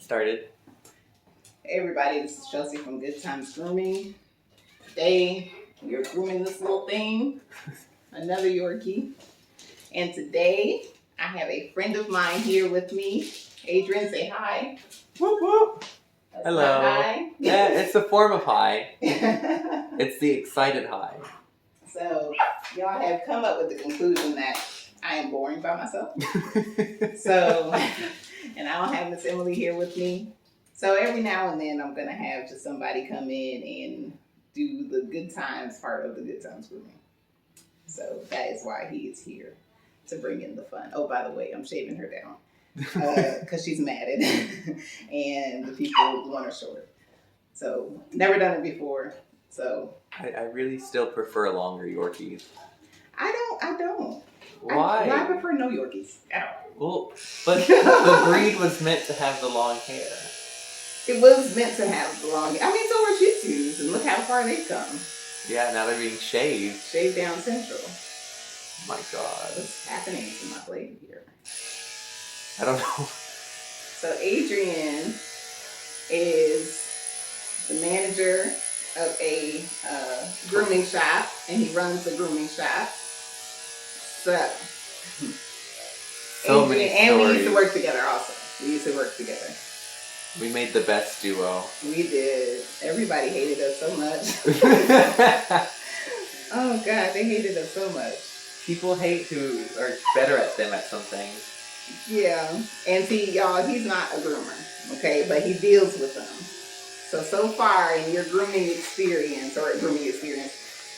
started. Hey everybody, this is Chelsea from Good Times Grooming. Today we are grooming this little thing, another Yorkie. And today I have a friend of mine here with me. Adrian, say hi. Whoop whoop. That's Hello. Hi. Yeah, it's a form of hi. It's the excited hi. So y'all have come up with the conclusion that I am boring by myself. So, and I don't have Miss Emily here with me. So every now and then I'm going to have just somebody come in and do the good times part of the Good Times Grooming. So that is why he is here, to bring in the fun. Oh, by the way, I'm shaving her down because she's matted and the people want her short. So never done it before. So I really still prefer longer Yorkies. I don't. Why? I prefer no Yorkies at Well, all. but the breed was meant to have the long hair. It was meant to have the long hair. I mean, so were Shih Tzus, and look how far they've come. Yeah, now they're being shaved. Shaved down central. My God. What's happening to my blade here? I don't know. So Adrian is the manager of a grooming shop, and he runs a grooming shop. So many and we used to stories. work together also. We used to work together. We made the best duo. We did. Everybody hated us so much. Oh God, they hated us so much. People hate who are better at them at some things. Yeah. And see, y'all, he's not a groomer, okay? But he deals with them. So far in your grooming experience,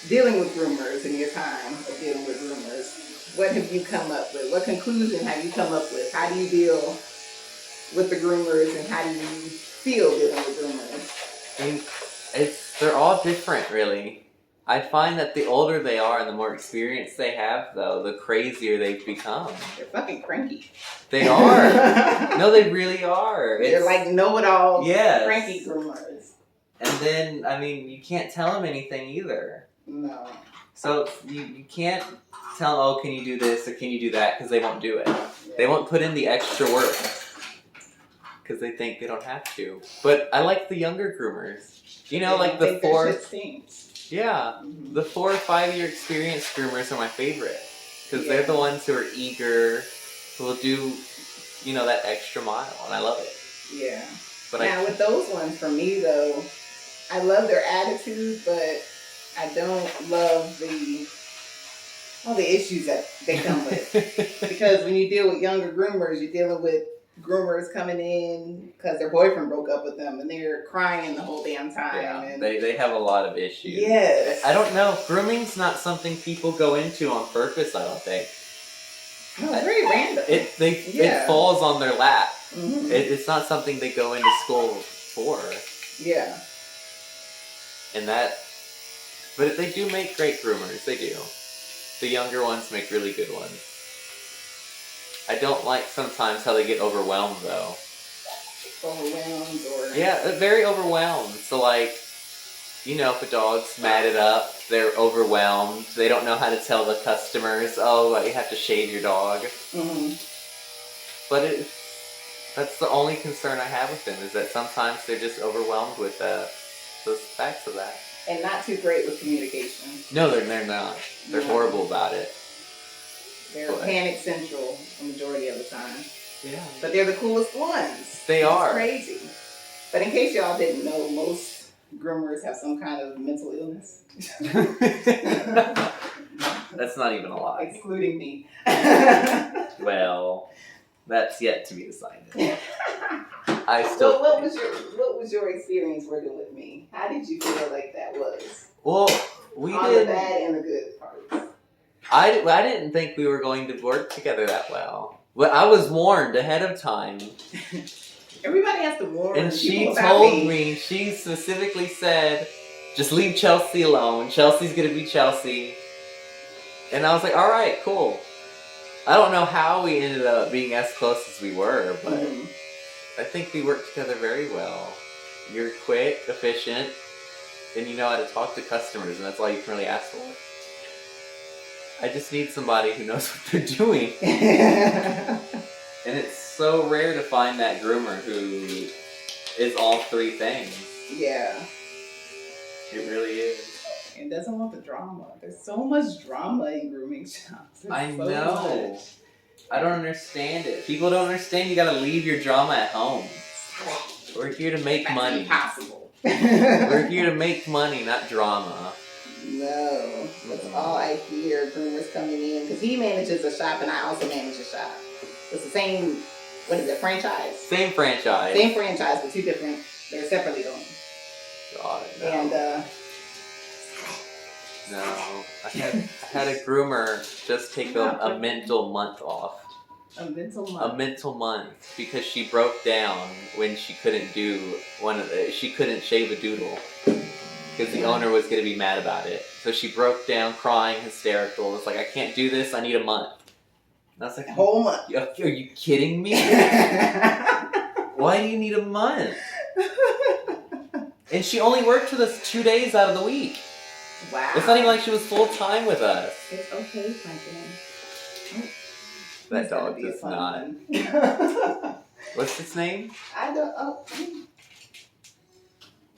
dealing with groomers in your time of dealing with groomers, what have you come up with? What conclusion have you come up with? How do you deal with the groomers, and how do you feel dealing with groomers? I mean, they're all different, really. I find that the older they are and the more experience they have, though, the crazier they've become. They're fucking cranky. They are. No, they really are. They're like know-it-all yes. cranky groomers. And then, I mean, you can't tell them anything either. No. So you can't tell them, oh, can you do this or can you do that, because they won't do it. Yeah. They won't put in the extra work because they think they don't have to. But I like the younger groomers. You know, like the 4... Yeah, the 4 or 5 year experienced groomers are my favorite. Because they're the ones who are eager, who will do, you know, that extra mile, and I love it. Yeah. But now, with those ones, for me, though, I love their attitude, but I don't love all the issues that they come with. Because when you deal with younger groomers, you're dealing with groomers coming in because their boyfriend broke up with them and they're crying the whole damn time. Yeah, and they have a lot of issues. Yes. I don't know. Grooming's not something people go into on purpose, I don't think. No, it's very random. It falls on their lap. Mm-hmm. It's not something they go into school for. Yeah. But they do make great groomers. They do. The younger ones make really good ones. I don't like sometimes how they get overwhelmed, though. Overwhelmed or... Yeah, very overwhelmed. So, like, you know, if a dog's matted up, they're overwhelmed. They don't know how to tell the customers, oh, you have to shave your dog. Mm-hmm. But that's the only concern I have with them, is that sometimes they're just overwhelmed with those facts of that. And not too great with communication. No, they're not. They're horrible about it. They're panic central the majority of the time. Yeah. But they're the coolest ones. They are. Crazy. But in case y'all didn't know, most groomers have some kind of mental illness. That's not even a lie. Excluding me. Well, that's yet to be decided. So what was your experience working with me? How did you feel like that was? Well, on the bad and the good parts. I didn't think we were going to work together that well. Well, I was warned ahead of time. Everybody has to warn. And she told me, she specifically said, just leave Chelsea alone. Chelsea's gonna be Chelsea. And I was like, all right, cool. I don't know how we ended up being as close as we were, but I think we worked together very well. You're quick, efficient, and you know how to talk to customers, and that's all you can really ask for. I just need somebody who knows what they're doing. And it's so rare to find that groomer who is all three things. Yeah. It really is. And doesn't want the drama. There's so much drama in grooming shops. I So know. much. I don't understand it. People don't understand you gotta leave your drama at home. We're here to make money. Impossible. We're here to make money, not drama. No. That's all I hear. Groomers coming in. Because he manages a shop and I also manage a shop. It's the same, what is it, franchise? Same franchise. Same franchise, but two different, they're separately owned. God, no. And, no. I had a groomer just take a mental month off. a mental month. A mental month because she broke down when she couldn't do she couldn't shave a doodle because the owner was going to be mad about it. So she broke down crying, hysterical. It's like, I can't do this. I need a month. And I was like, a whole month. Are you kidding me? Why do you need a month? And she only worked with us 2 days out of the week. Wow. It's not even like she was full time with us. It's okay, Franklin. That dog does not. What's its name? I don't. Oh.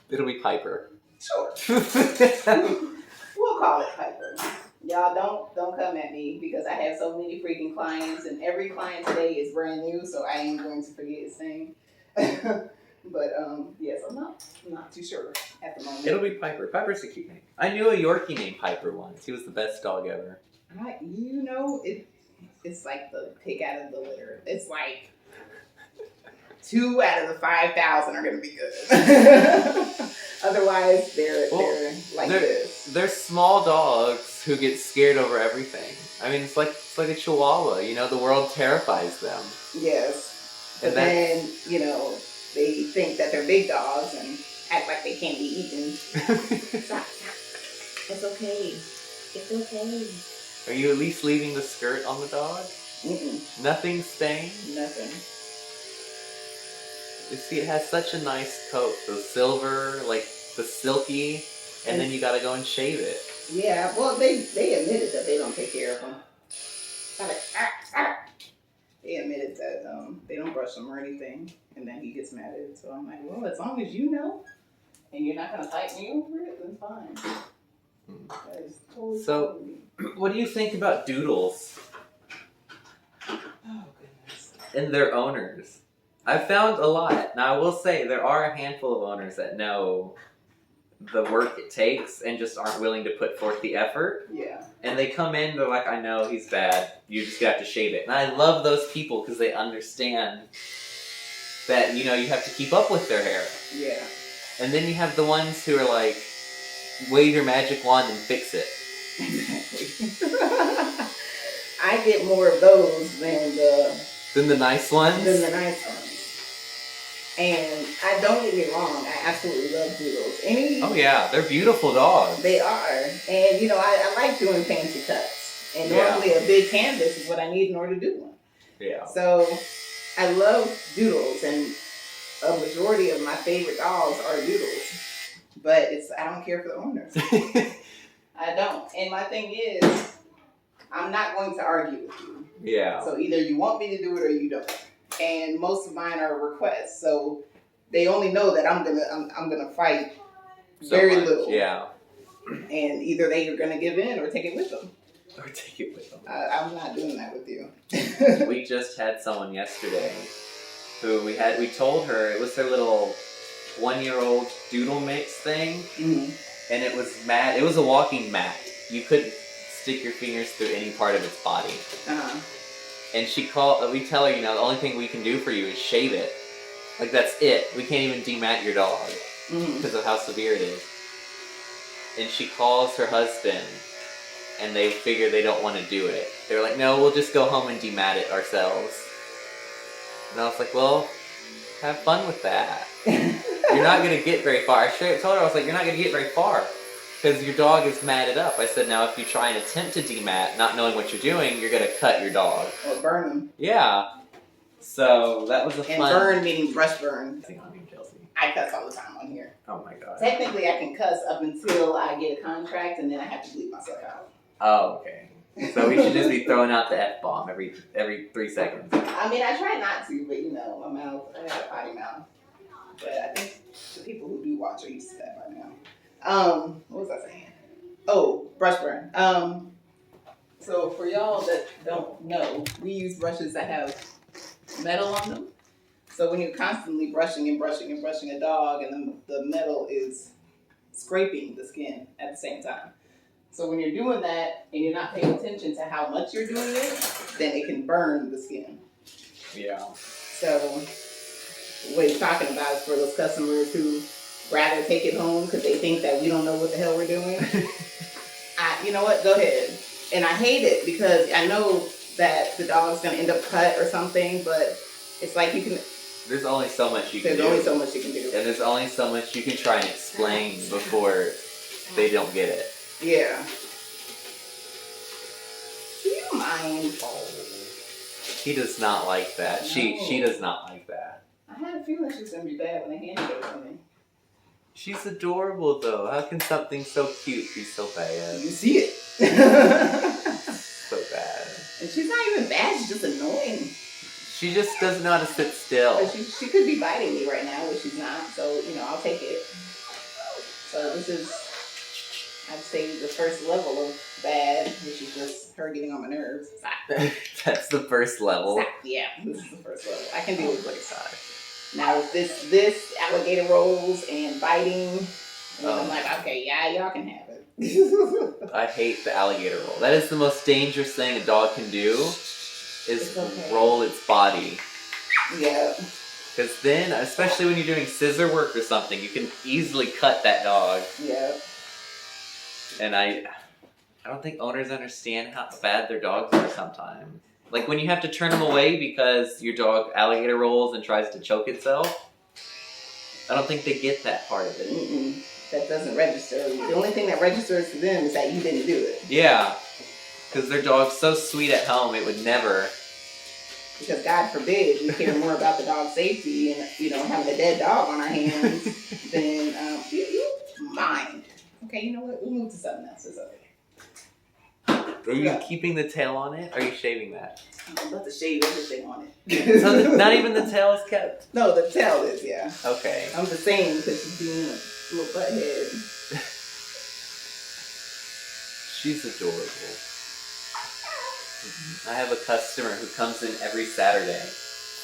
It'll be Piper. Sure. We'll call it Piper. Y'all don't come at me because I have so many freaking clients and every client today is brand new, so I ain't going to forget his name. But yes, I'm not too sure at the moment. It'll be Piper. Piper's a cute name. I knew a Yorkie named Piper once. He was the best dog ever. It's like the pick out of the litter. It's like 2 out of the 5,000 are gonna be good. Otherwise, they're like this. They're small dogs who get scared over everything. I mean, it's like a Chihuahua. You know, the world terrifies them. Yes, And but then they think that they're big dogs and act like they can't be eaten. Stop. It's okay. It's okay. Are you at least leaving the skirt on the dog? Mm-mm. Nothing stained? Nothing. You see, it has such a nice coat. The silver, like the silky, and then you gotta go and shave it. Yeah, well, they admitted that they don't take care of them. Stop it. They admitted that they don't brush them or anything, and then he gets mad at it. So I'm like, well, as long as you know, and you're not gonna fight me over it, then fine. That is totally So, what do you think about doodles oh goodness. and their owners? I've found a lot. Now, I will say there are a handful of owners that know the work it takes and just aren't willing to put forth the effort. Yeah. And they come in, they're like, I know he's bad. You just have to shave it. And I love those people because they understand that, you have to keep up with their hair. Yeah. And then you have the ones who are like, wave your magic wand and fix it. Exactly. I get more of those than the nice ones? ones. And don't get me wrong, I absolutely love doodles. Oh yeah, they're beautiful dogs. They are. And I like doing fancy cuts. And normally a big canvas is what I need in order to do one. Yeah. So I love doodles, and a majority of my favorite dogs are doodles. But I don't care for the owners. I don't. And my thing is, I'm not going to argue with you. Yeah. So either you want me to do it or you don't. And most of mine are requests, so they only know that I'm gonna fight very little. Yeah. And either they are gonna give in or take it with them. I'm not doing that with you. We just had someone yesterday who we told her it was her little 1-year-old doodle mix thing, and it was mat. It was a walking mat. You couldn't stick your fingers through any part of its body. And we tell her, the only thing we can do for you is shave it. Like, that's it. We can't even demat your dog because of how severe it is. And she calls her husband, and they figure they don't want to do it. They're like, no, we'll just go home and demat it ourselves. And I was like, well, have fun with that. You're not going to get very far. I told her, I was like, you're not going to get very far because your dog is matted up. I said, now if you try and attempt to demat, not knowing what you're doing, you're going to cut your dog. Or burn them. Yeah. So that was a fun... And burn meaning brush burn. Chelsea. I cuss all the time on here. Oh my god. Technically, I can cuss up until I get a contract, and then I have to bleep myself out. Oh, okay. So we should just be throwing out the F-bomb every 3 seconds. I mean, I try not to, but you know, my mouth, I got a potty mouth. But I think the people who do watch are used to that by now. What was I saying? Oh, brush burn. So for y'all that don't know, we use brushes that have metal on them. So when you're constantly brushing and brushing and brushing a dog, and the metal is scraping the skin at the same time. So when you're doing that and you're not paying attention to how much you're doing it, then it can burn the skin. Yeah. So what he's talking about is for those customers who rather take it home because they think that we don't know what the hell we're doing. You know what? Go ahead. And I hate it because I know that the dog's gonna end up cut or something, but it's like you can. There's only so much you can do. There's only so much you can do. And there's only so much you can try and explain before they don't get it. Yeah. Do you mind? Oh. He does not like that. No. She does not like that. I had a feeling she was gonna be bad when they handed it to me. She's adorable though. How can something so cute be so bad? You see it. So bad. And she's not even bad, she's just annoying. She just doesn't know how to sit still. But she could be biting me right now, but she's not, so, you know, I'll take it. So this is, I'd say, the first level of bad, which is just her getting on my nerves. That's the first level. Yeah, this is the first level. I can deal with it. Now with this alligator rolls and biting, and then I'm like, okay, yeah, y'all can have it. I hate the alligator roll. That is the most dangerous thing a dog can do, is roll its body. Yeah. Because then, especially when you're doing scissor work or something, you can easily cut that dog. Yeah. And I don't think owners understand how bad their dogs are sometimes. Like when you have to turn them away because your dog alligator rolls and tries to choke itself. I don't think they get that part of it. Mm-mm. That doesn't register. The only thing that registers to them is that you didn't do it. Yeah. Because their dog's so sweet at home, it would never. Because God forbid we care more about the dog's safety and, you know, having a dead dog on our hands than you mind. Okay, you know what? We'll move to something else. It's okay. Are you keeping the tail on it? Or are you shaving that? I'm about to shave everything on it. So not even the tail is kept? No, the tail is, yeah. Okay. I'm the same because she's being a little butthead. She's adorable. I have a customer who comes in every Saturday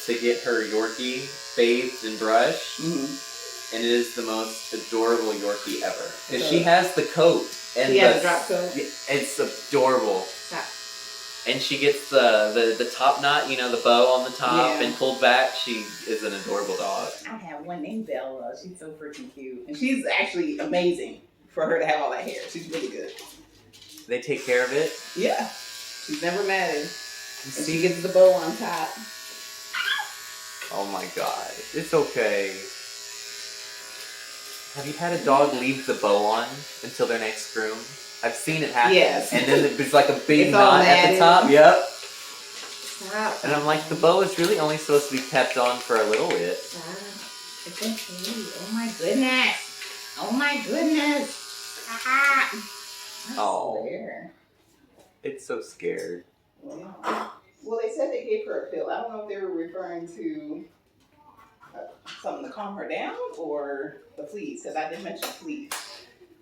to get her Yorkie bathed and brushed. Mm-hmm. And it is the most adorable Yorkie ever. Because she has the coat. And she has a drop coat? It's adorable. Ah. And she gets the top knot, you know, the bow on the top and pulled back. She is an adorable dog. I have one named Bella. She's so freaking cute. And she's actually amazing for her to have all that hair. She's really good. They take care of it? Yeah. She's never mad. And she gets the bow on top. Oh my god. It's okay. Have you had a dog leave the bow on until their next groom? I've seen it happen. Yes. And then there's like a big knot at the top. Yep. Stop. And I'm like, the bow is really only supposed to be kept on for a little bit. Stop. It's okay. Oh my goodness. Oh my goodness. Ah. Oh. Swear. It's so scared. Well, they said they gave her a pill. I don't know if they were referring to something to calm her down or the fleas, because I did mention fleas.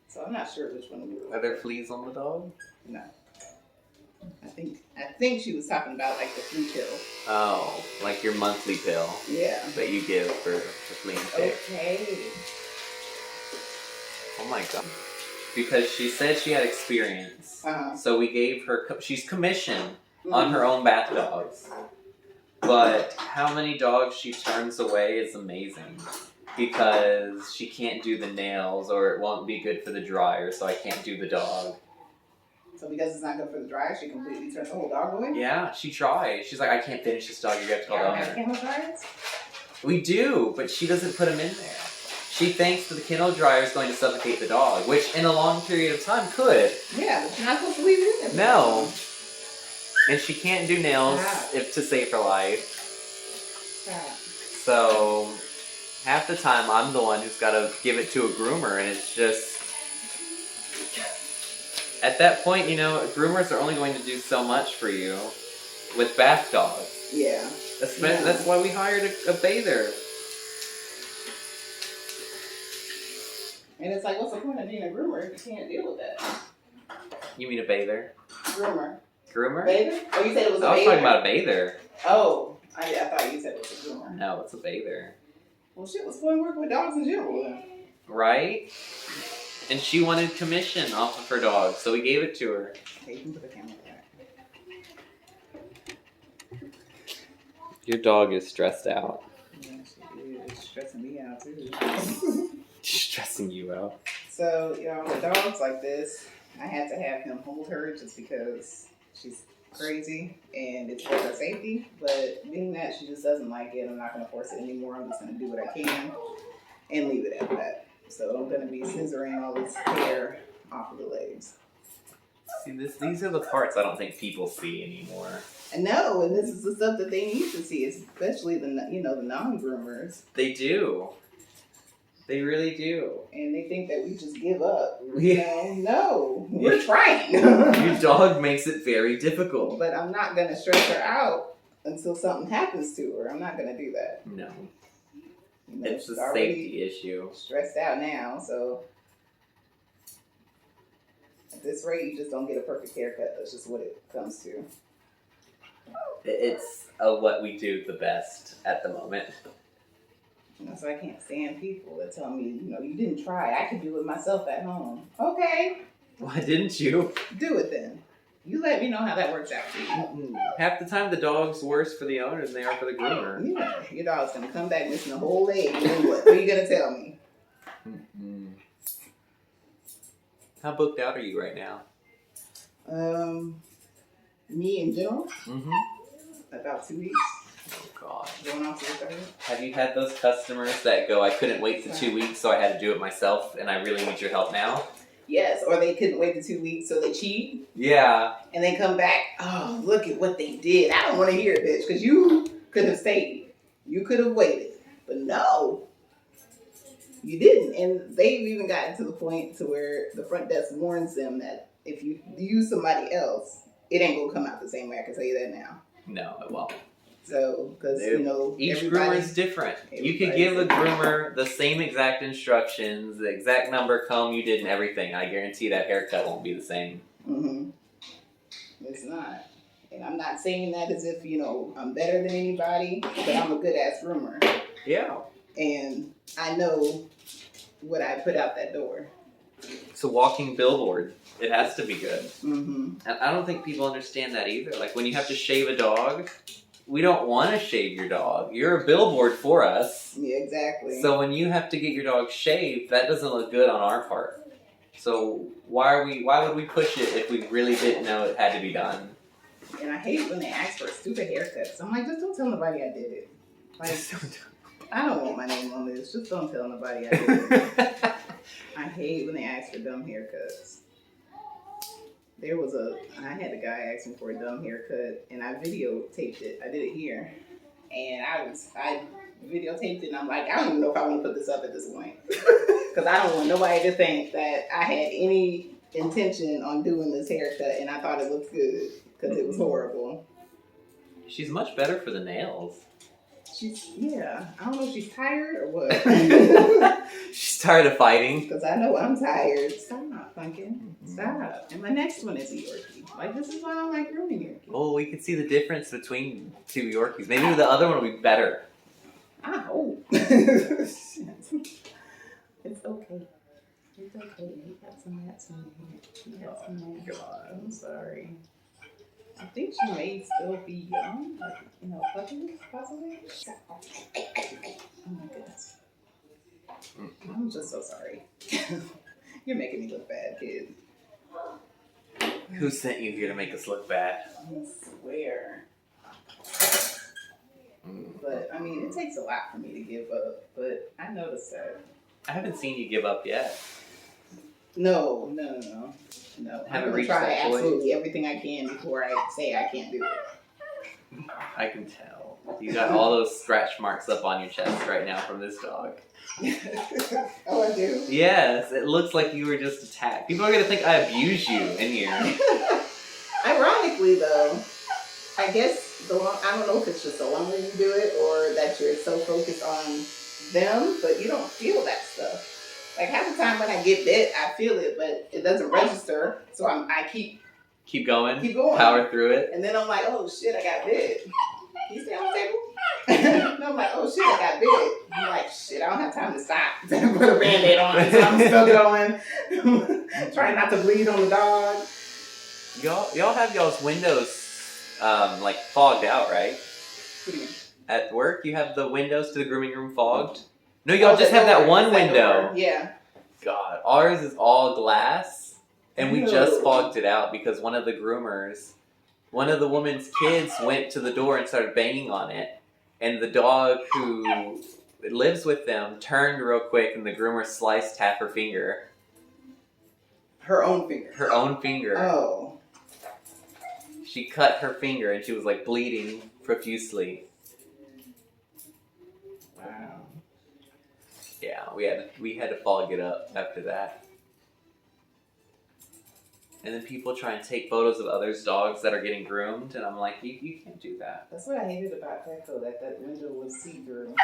So I'm not sure which one we were. Are there fleas on the dog? No. I think she was talking about like the flea pill. Oh, like your monthly pill. Yeah. That you give for flea and tick. Okay. Oh my god. Because she said she had experience. Uh-huh. So we gave her, she's commissioned on her own bath dogs. But how many dogs she turns away is amazing. Because she can't do the nails or it won't be good for the dryer, so I can't do the dog. So because it's not good for the dryer, she completely turns the whole dog away? Yeah, she tried. She's like, I can't finish this dog, you have to call the owner. Kennel dryers? We do, but she doesn't put them in there. She thinks that the kennel dryer is going to suffocate the dog, which in a long period of time could. Yeah, but you're not supposed to leave it in there. No. And she can't do nails to save her life. So half the time I'm the one who's got to give it to a groomer, and it's just... At that point, you know, groomers are only going to do so much for you with bath dogs. Yeah. That's why we hired a bather. And it's like, what's the point of being a groomer if you can't deal with that? You mean a bather? Groomer. Groomer? Bather? Oh, you said it was a bather? I was talking about a bather. Oh, I thought you said it was a groomer. No, it's a bather. Well, shit, what's going to work with dogs in general then? Right? And she wanted commission off of her dog, so we gave it to her. Hey, you can put the camera back. Your dog is stressed out. Yeah, she is. Stressing me out, too. She's stressing you out. So, y'all, with dogs like this, I had to have him hold her just because she's crazy and it's for her safety. But being that she just doesn't like it, I'm not going to force it anymore. I'm just going to do what I can and leave it at that. So I'm going to be scissoring all this hair off of the legs. See, these are the parts I don't think people see anymore. I know, and this is the stuff that they need to see, especially the non-groomers. They do. They really do. And they think that we just give up. Yeah. No, we're trying. Your dog makes it very difficult. But I'm not going to stress her out until something happens to her. I'm not going to do that. No. You know, It's a she's already safety issue. stressed out now, so at this rate, you just don't get a perfect haircut. That's just what it comes to. It's what we do the best at the moment. So I can't stand people that tell me, you didn't try. I could do it myself at home. Okay, Why didn't you? do it then. You let me know how that works out for you. Half the time the dog's worse for the owner than they are for the groomer. Yeah, your dog's going to come back missing a whole leg. And then what? What are you going to tell me? Mm-mm. How booked out are you right now? Me in general? Mm-hmm. About 2 weeks. Oh, God. Going on to the third. Have you had those customers that go, I couldn't wait the 2 weeks, so I had to do it myself, and I really need your help now? Yes, or they couldn't wait the 2 weeks, so they cheat. Yeah. And they come back, oh, look at what they did. I don't want to hear it, bitch, because you could have stayed. You could have waited. But no, you didn't. And they've even gotten to the point to where the front desk warns them that if you use somebody else, it ain't going to come out the same way. I can tell you that now. No, it won't. So, because, each groomer is different. You could give a groomer the same exact instructions, the exact number, comb you did, and everything. I guarantee that haircut won't be the same. Mm-hmm. It's not. And I'm not saying that as if, I'm better than anybody, but I'm a good-ass groomer. Yeah. And I know what I put out that door. It's a walking billboard. It has to be good. Mm-hmm. And I don't think people understand that either. Like, when you have to shave a dog, we don't want to shave your dog. You're a billboard for us. Yeah, exactly. So when you have to get your dog shaved, that doesn't look good on our part. So why would we push it if we really didn't know it had to be done? And I hate when they ask for stupid haircuts. I'm like, just don't tell nobody I did it. Like, I don't want my name on this. Just don't tell nobody I did it. I hate when they ask for dumb haircuts. I had a guy ask me for a dumb haircut, and I videotaped it. I did it here, and I videotaped it, and I'm like, I don't even know if I want to put this up at this point, because I don't want nobody to think that I had any intention on doing this haircut, and I thought it looked good, because it was horrible. She's much better for the nails. I don't know if she's tired or what. She's tired of fighting. Because I know I'm tired. Stop, Pumpkin. Stop. And my next one is a Yorkie. Like, this is why I don't like grooming Yorkie. Oh, we can see the difference between two Yorkies. Maybe the other one will be better. I hope. It's okay. It's okay. You got some mats in here. You got some mats. God. I'm sorry. I think she may still be young, like, puppies, possibly. Oh my goodness. I'm just so sorry. You're making me look bad, kid. Who sent you here to make us look bad? I swear. But, it takes a lot for me to give up, but I noticed that. I haven't seen you give up yet. No. I'm Haven't going to reached try that point. absolutely everything I can before I say I can't do it. I can tell. You got all those scratch marks up on your chest right now from this dog. Oh, I do? Yes, it looks like you were just attacked. People are going to think I abuse you in here. Ironically, though, I guess I don't know if it's just the longer you do it or that you're so focused on them, but you don't feel that stuff. Like half the time when I get bit, I feel it, but it doesn't register. So I keep going. Keep going. Power through it. And then I'm like, oh shit, I got bit. Can you stay on the table? And I'm like, oh shit, I got bit. I'm like, shit, I don't have time to stop. Put a Band-Aid on, so I'm still going. Trying not to bleed on the dog. Y'all have y'all's windows like fogged out, right? What do you mean? At work, you have the windows to the grooming room fogged? No, y'all just have that one window. Yeah. God, ours is all glass, and we just Ew. fogged it out because one of the groomers, one of the woman's kids went to the door and started banging on it, and the dog who lives with them turned real quick, and the groomer sliced half her finger. Her own finger. Her own finger. Oh. She cut her finger, and she was like bleeding profusely. Wow. Yeah, we had to fog it up after that. And then people try and take photos of others' dogs that are getting groomed, and I'm like, you can't do that. That's what I hated about Petco, that window was see-through.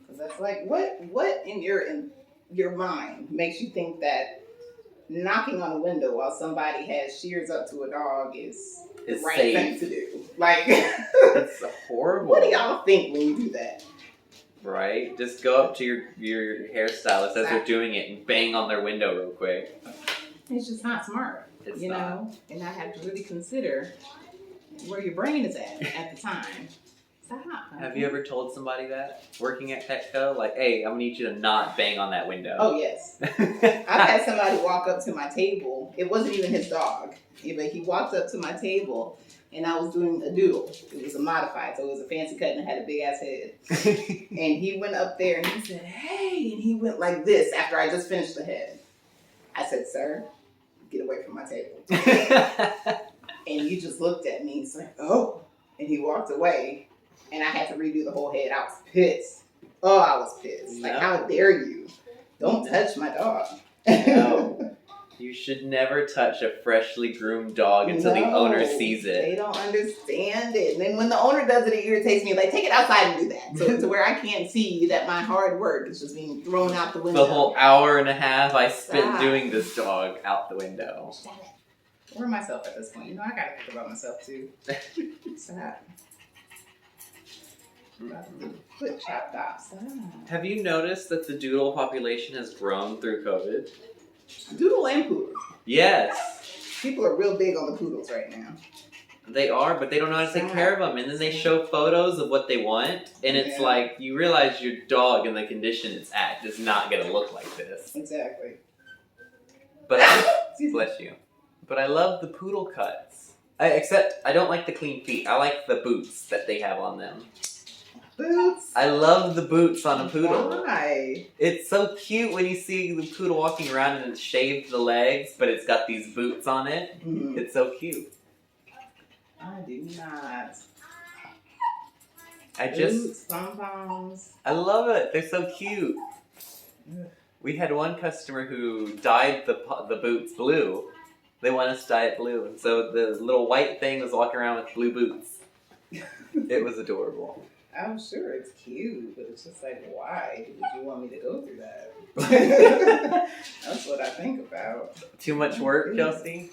Because that's like, what in your mind makes you think that knocking on a window while somebody has shears up to a dog is the right safe thing to do? Like, it's horrible. What do y'all think when you do that? Right? Just go up to your hairstylist as they're doing it and bang on their window real quick. It's just not smart, It's you not. know? And I have to really consider where your brain is at the time. Stop. Have you ever told somebody that working at Petco? Like, hey, I'm gonna need you to not bang on that window. Oh, yes. I've had somebody walk up to my table. It wasn't even his dog. But he walked up to my table, and I was doing a doodle. It was a modified, so it was a fancy cut and it had a big-ass head. And he went up there, and he said, hey, and he went like this after I just finished the head. I said, sir, get away from my table. And he just looked at me. He's like, oh. And he walked away. And I had to redo the whole head. I was pissed. Oh, I was pissed. No. Like, how dare you? Don't touch my dog. No. You should never touch a freshly groomed dog until the owner sees it. They don't understand it. And then when the owner does it, it irritates me. Like, take it outside and do that. So to where I can't see that my hard work is just being thrown out the window. The whole hour and a half I spent Stop. doing this dog out the window. Stop it. Or myself at this point. You know, I gotta think about myself too. Stop. Foot chopped off. Stop. Have you noticed that the doodle population has grown through COVID? Doodle and poodle. Yes. People are real big on the poodles right now. They are, but they don't know how to take care of them. And then they show photos of what they want, and it's like, you realize your dog in the condition it's at is not going to look like this. Exactly. But bless you. But I love the poodle cuts. Except I don't like the clean feet. I like the boots that they have on them. Boots? I love the boots on a poodle. Why? It's so cute when you see the poodle walking around and it's shaved the legs, but it's got these boots on it. Mm-hmm. It's so cute. I do not. Boots, pom-poms. I love it. They're so cute. We had one customer who dyed the boots blue. They want us to dye it blue, and so the little white thing was walking around with blue boots. It was adorable. I'm sure it's cute, but it's just like, why would you want me to go through that? That's what I think about. Too much work, Chelsea?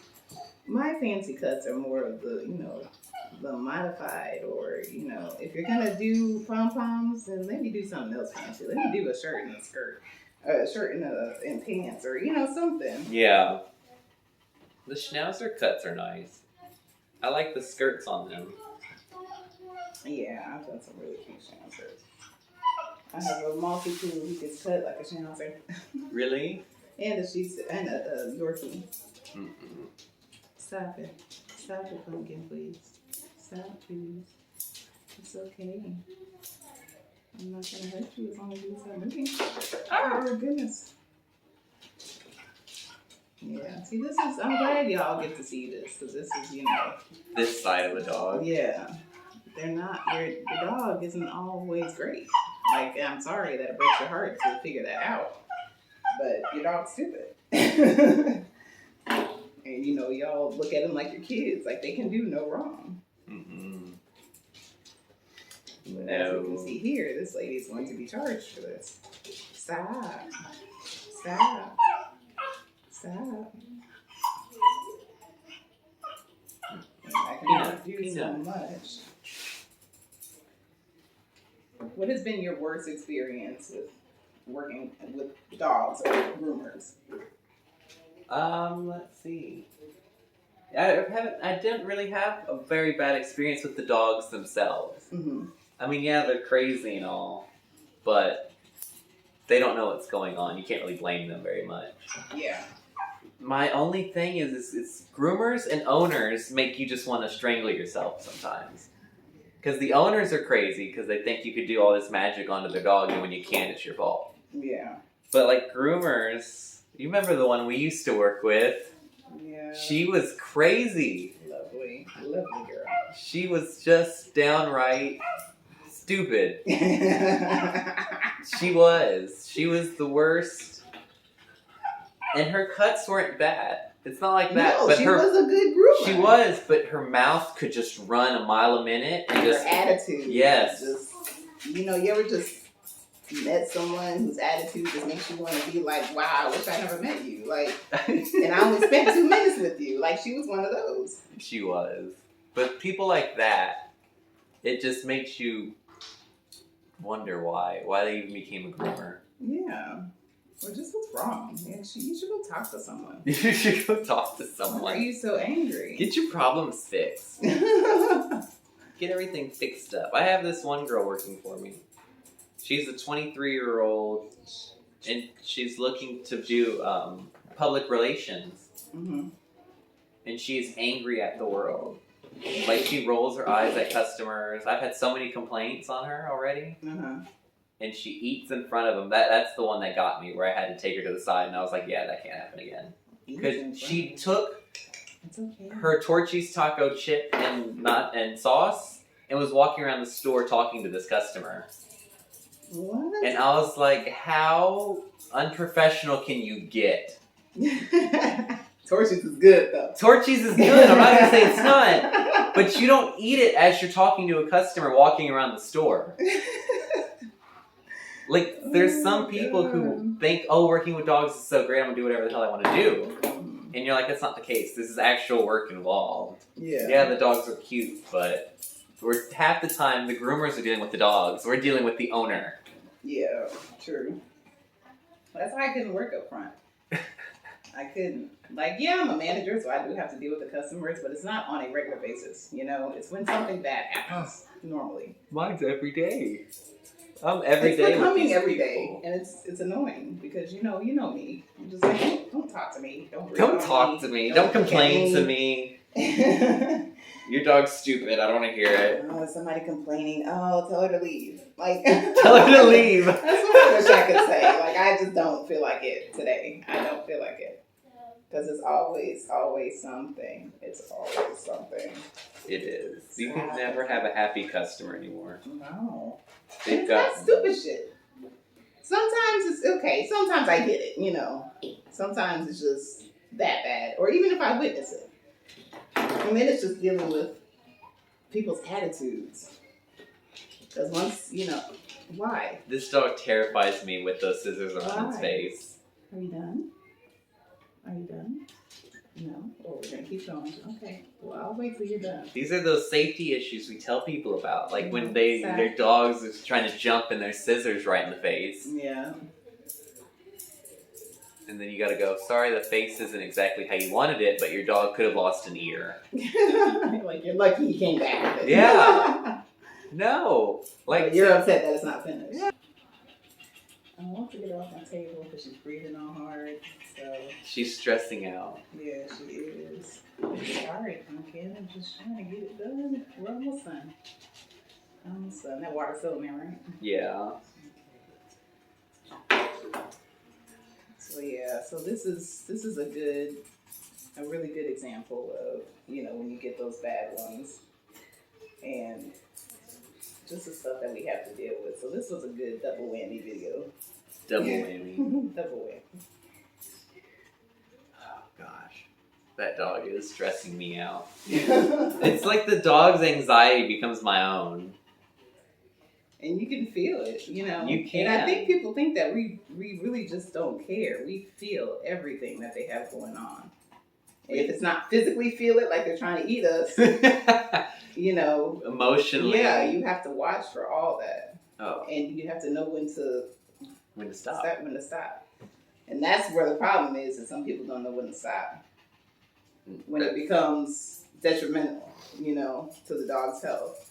My fancy cuts are more of the, the modified, or, if you're going to do pom-poms, then let me do something else fancy. Let me do a shirt and a skirt. A shirt and pants, or, something. Yeah. The schnauzer cuts are nice. I like the skirts on them. Yeah, I've done some really cute schnauzers. I have a multi-poodle who gets cut like a schnauzer. Really? And a Yorkie. Mm-mm. Stop it. Stop it, pumpkin, please. Stop, please. It's okay. I'm not gonna hurt you as long as you stop moving. Oh, goodness. Yeah. See, I'm glad y'all get to see this, because this is, This side of a dog. yeah. They're not, the dog isn't always great. Like, I'm sorry that it breaks your heart to figure that out, but your dog's stupid. And, y'all look at them like your kids, like they can do no wrong. Mm-mm. But as you can see here, this lady is going to be charged for this. Stop. Stop. Stop. I can do so much. What has been your worst experience with working with dogs or groomers? Let's see. I didn't really have a very bad experience with the dogs themselves. Mm-hmm. I mean, yeah, they're crazy and all, but they don't know what's going on. You can't really blame them very much. Yeah. My only thing is groomers and owners make you just want to strangle yourself sometimes. Because the owners are crazy because they think you could do all this magic onto their dog, and when you can't, it's your fault. Yeah. But like groomers, you remember the one we used to work with? Yeah. She was crazy. Lovely girl. She was just downright stupid. She was the worst. And her cuts weren't bad. It's not like that. No, but she was a good groomer. She was, but her mouth could just run a mile a minute. And her attitude. Yes. Just, you ever just met someone whose attitude just makes you want to be like, wow, I wish I never met you. Like, and I only spent 2 minutes with you. Like, she was one of those. She was. But people like that, it just makes you wonder why they even became a groomer. Yeah. Or just what's wrong? Yeah, you should go talk to someone. You should go talk to someone. Why are you so angry? Get your problems fixed. Get everything fixed up. I have this one girl working for me. She's a 23-year-old, and she's looking to do public relations. Mm-hmm. And she's angry at the world. Like, she rolls her eyes at customers. I've had so many complaints on her already. Uh-huh. And she eats in front of them. That's the one that got me, where I had to take her to the side, and I was like, yeah, that can't happen again. Because she took her Torchy's taco chip and sauce and was walking around the store talking to this customer. What? And I was like, how unprofessional can you get? Torchy's is good, though. Torchy's is good. I'm not going to say it's not. But you don't eat it as you're talking to a customer walking around the store. Like, there's some people who think, working with dogs is so great, I'm going to do whatever the hell I want to do. And you're like, that's not the case. This is actual work involved. Yeah, the dogs are cute, but half the time the groomers are dealing with the dogs. We're dealing with the owner. Yeah, true. That's why I couldn't work up front. I couldn't. Like, yeah, I'm a manager, so I do have to deal with the customers, but it's not on a regular basis. It's when something bad happens, normally. Mine's every day. Every day. It's becoming every day, and it's annoying because you know me. I'm just like, don't talk to me. Don't talk to me. Don't complain to me. Your dog's stupid. I don't want to hear it. Oh, somebody complaining. Oh, tell her to leave. Like, tell her to leave. That's what I wish I could say. Like, I just don't feel like it today. I don't feel like it. Because it's always something. It's always something. It is. You can never have a happy customer anymore. No. It's that stupid shit. Sometimes it's okay. Sometimes I get it, Sometimes it's just that bad. Or even if I witness it. And then it's just dealing with people's attitudes. Because once, why? This dog terrifies me with those scissors around its face. Are you done? No? Oh, we're going to keep going. Okay. Well, I'll wait till you're done. These are those safety issues we tell people about. Like when their dogs is trying to jump and their scissors right in the face. Yeah. And then you gotta go, sorry, the face isn't exactly how you wanted it, but your dog could have lost an ear. Like, you're lucky he came back with it. Yeah. No. Like, but you're upset that it's not finished. Yeah. I want to get off my table because she's breathing all hard. So she's stressing out. Yeah, she is. Sorry, Pumpkin. I'm just trying to get it done. We're almost done. That water's still in there, right? Yeah. So So yeah, so this is a really good example of, when you get those bad ones and just the stuff that we have to deal with. So this was a good double whammy video. Double whammy. Double whammy. Oh gosh, that dog is stressing me out. It's like the dog's anxiety becomes my own. And you can feel it, You can. And I think people think that we really just don't care. We feel everything that they have going on. And if it's not physically feel it, like they're trying to eat us, Emotionally. Yeah, you have to watch for all that. Oh. And you have to know when to stop. When to stop. And that's where the problem is some people don't know when to stop. When it becomes detrimental, to the dog's health.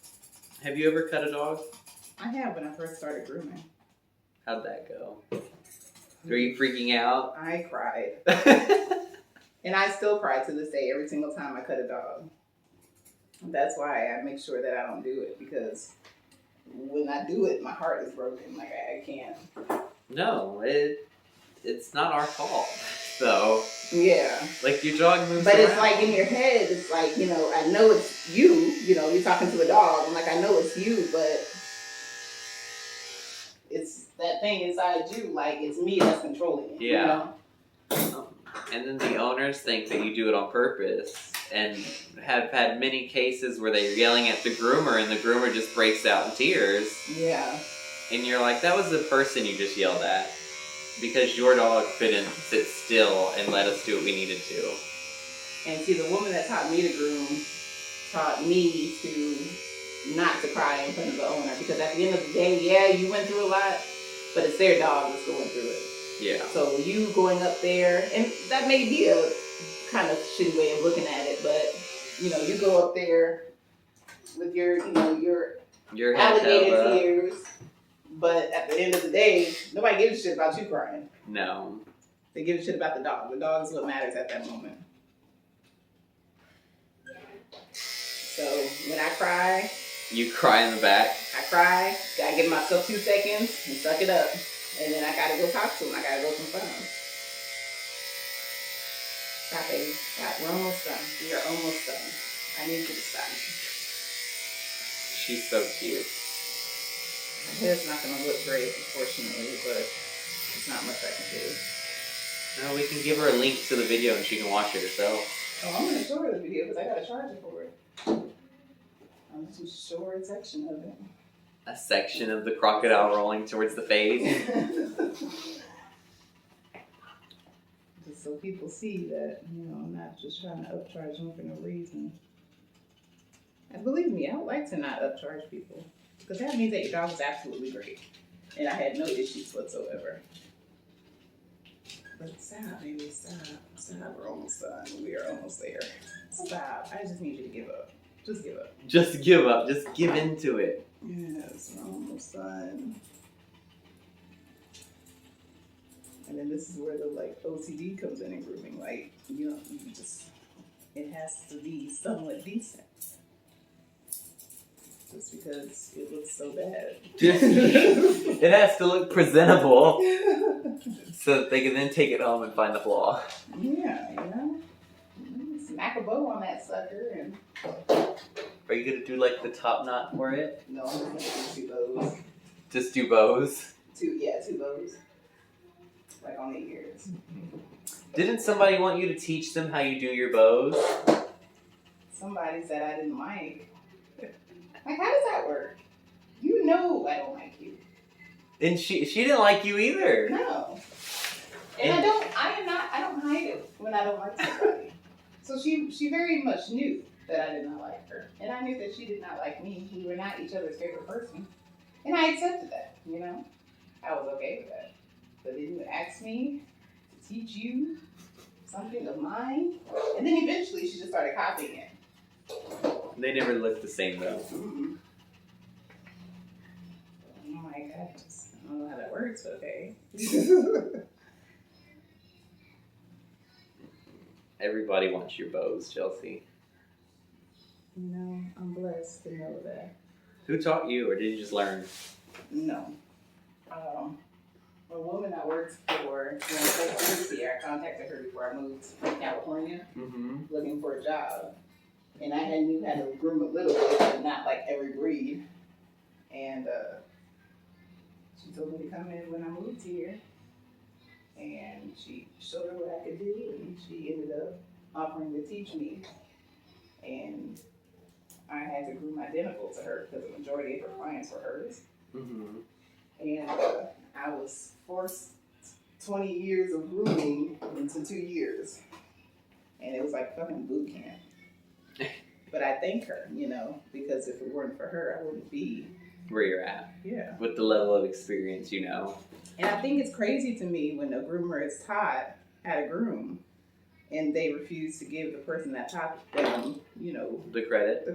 Have you ever cut a dog? I have when I first started grooming. How'd that go? Were you freaking out? I cried. And I still cry to this day every single time I cut a dog. That's why I make sure that I don't do it, because when I do it, my heart is broken. Like, I can't. No, it's not our fault, though. Yeah. Like, your dog moves But around. it's like in your head, it's like, I know it's you. You're talking to a dog. I'm like, I know it's you, but it's that thing inside you, like, it's me that's controlling it. Yeah. And then the owners think that you do it on purpose, and have had many cases where they're yelling at the groomer and the groomer just breaks out in tears. Yeah. And you're like, that was the person you just yelled at, because your dog couldn't sit still and let us do what we needed to. And see, the woman that taught me to groom taught me to not to cry in front of the owner, because at the end of the day, yeah, you went through a lot, but it's their dog that's going through it. Yeah. So you going up there, and that may be a kind of shitty way of looking at it, but you go up there with your alligator tears, but at the end of the day, nobody gives a shit about you crying. No. They give a shit about the dog. The dog is what matters at that moment. So when I cry, You cry in the back. I cry. Gotta give myself 2 seconds and suck it up. And then I gotta go talk to him. I gotta go confront him. Stop, baby. Stop. We're almost done. We are almost done. I need you to stop. She's so cute. My hair's not gonna look great, unfortunately, but there's not much I can do. No, we can give her a link to the video and she can watch it herself. Oh, I'm gonna show her the video because I got a charger for it. I'm just show her a section of it. A section of the crocodile rolling towards the face. Just so people see that, I'm not just trying to upcharge them for no reason. And believe me, I would like to not upcharge people, because that means that your dog is absolutely great. And I had no issues whatsoever. But stop, baby, stop. Stop, we're almost done. We are almost there. Stop. I just need you to give up. Just give up. Just give up. Just give into it. Yes, we're almost done. And then this is where the OCD comes in grooming. Like, it has to be somewhat decent. Just because it looks so bad. It has to look presentable so that they can then take it home and find the flaw. Yeah, smack a bow on that sucker and... Are you gonna do the top knot for it? No, I'm gonna do 2 bows. Just do bows? 2 bows. Like on the ears. Didn't somebody want you to teach them how you do your bows? Somebody said I didn't like. Like, how does that work? You know I don't like you. And she didn't like you either. No. And I don't hide it when I don't like somebody. So she very much knew that I did not like her. And I knew that she did not like me. We were not each other's favorite person. And I accepted that, I was okay with that. But then you asked me to teach you something of mine. And then eventually she just started copying it. They never looked the same though. Mm-hmm. I'm like, I don't know how that works, but okay. Everybody wants your bows, Chelsea. I'm blessed to know that. Who taught you, or did you just learn? No. a woman I worked for when I first moved here. I contacted her before I moved from California, looking for a job. And I knew how to groom a little bit, but not like every breed. And she told me to come in when I moved here. And she showed her what I could do, and she ended up offering to teach me. And I had to groom identical to her because the majority of her clients were hers. And I was forced 20 years of grooming into 2 years. And it was like fucking boot camp. But I thank her, you know, because if it weren't for her, I wouldn't be where you're at. Yeah. With the level of experience, you know. And I think it's crazy to me when a groomer is taught how to groom and they refuse to give the person that taught them, you know, the credit.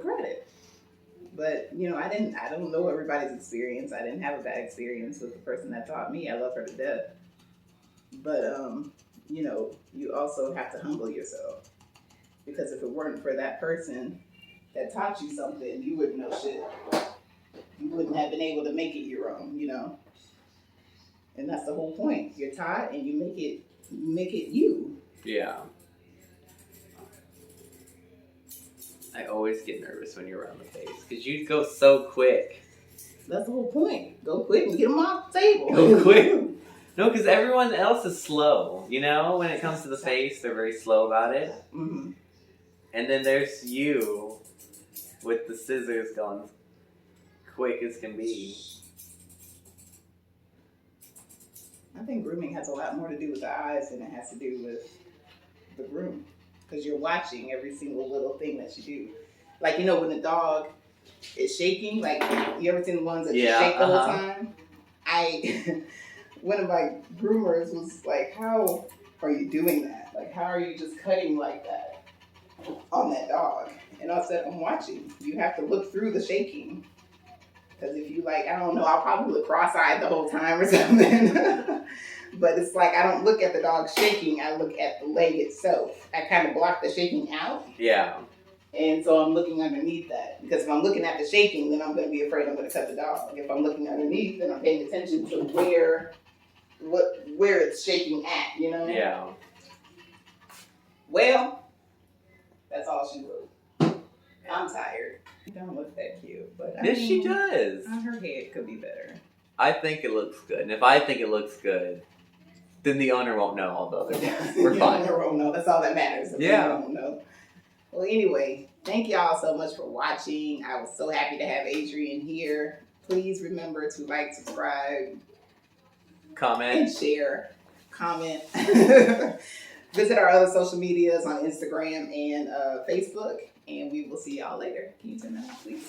But, you know, I don't know everybody's experience. I didn't have a bad experience with the person that taught me. I love her to death. But, you know, you also have to humble yourself. Because if it weren't for that person that taught you something, you wouldn't know shit. You wouldn't have been able to make it your own, you know? And that's the whole point. You're taught and you make it you. Yeah. I always get nervous when you're around the face because you go so quick. That's the whole point. Go quick and get them off the table. Go quick. No, because everyone else is slow. You know, when it comes to the face, they're very slow about it. Mm-hmm. And then there's you with the scissors going quick as can be. I think grooming has a lot more to do with the eyes than it has to do with the groom. Because you're watching every single little thing that you do. Like, you know, when the dog is shaking, like, you ever seen the ones that shake the whole time? One of my groomers was like, how are you doing that? Like, how are you just cutting like that on that dog? And I said, I'm watching. You have to look through the shaking. Because if you like, I don't know, I'll probably look cross-eyed the whole time or something. But it's like, I don't look at the dog shaking, I look at the leg itself. I kind of block the shaking out. Yeah. And so I'm looking underneath that. Because if I'm looking at the shaking, then I'm going to be afraid I'm going to cut the dog. If I'm looking underneath, then I'm paying attention to where it's shaking at, you know? Yeah. Well, that's all she wrote. I'm tired. She don't look that cute. But Yes, she does. Her head could be better. I think it looks good. And if I think it looks good, then the owner won't know all the other ones. We're fine. The owner won't know. That's all that matters. Yeah. The won't know. Well, anyway, thank y'all so much for watching. I was so happy to have Adrian here. Please remember to like, subscribe, comment, and share. Comment. Visit our other social medias on Instagram and Facebook. And we will see y'all later. Can you turn that off, please?